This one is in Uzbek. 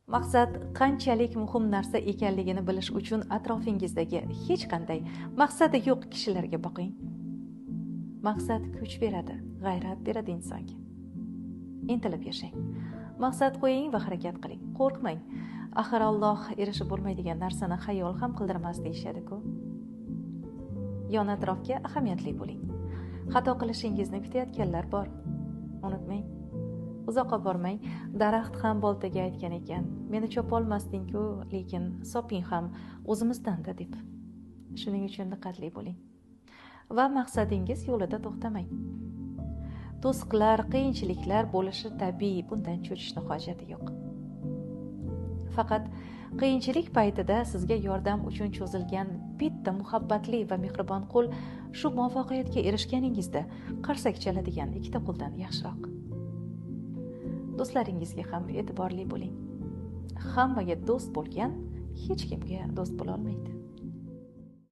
Maqsad qanchalik muhim narsa ekanligini bilish uchun atrofingizdagi hech qanday maqsadi yo'q kishilarga boqing. Maqsad kuch beradi, g'ayrat beradi insonga. Intilib yashang. Maqsad qo'ying va harakat qiling. Qo'rqmang. Axir Alloh erishib bo'lmaydigan narsani xayol ham qildirmas deyishadi-ku. Yon atrofga ahamiyatli bo'ling. Xato qilishingizni kutayotganlar bor. Unutmang. Uzoqqa bormang. Daraxt ham boltaga aytgan ekan, meni chopolmasding-ku, lekin soping ham o'zimizdan-da deb. Shuning uchun diqqatli bo'ling. Va maqsadingiz yo'lida to'xtamang. To'siqlar, qiyinchiliklar bo'lishi tabiiy, bundan cho'chishni hojati yo'q. Faqat qiyinchilik paytida sizga yordam uchun cho'zilgan bitta muhabbatli va mehribon qo'l shu muvaffaqiyatga erishganingizda qarsak chaladigan ikkita qo'ldan yaxshiroq. Do'stlaringizga ham e'tiborli bo'ling. Hammaga do'st bo'lgan hech kimga do'st bo'la olmaydi.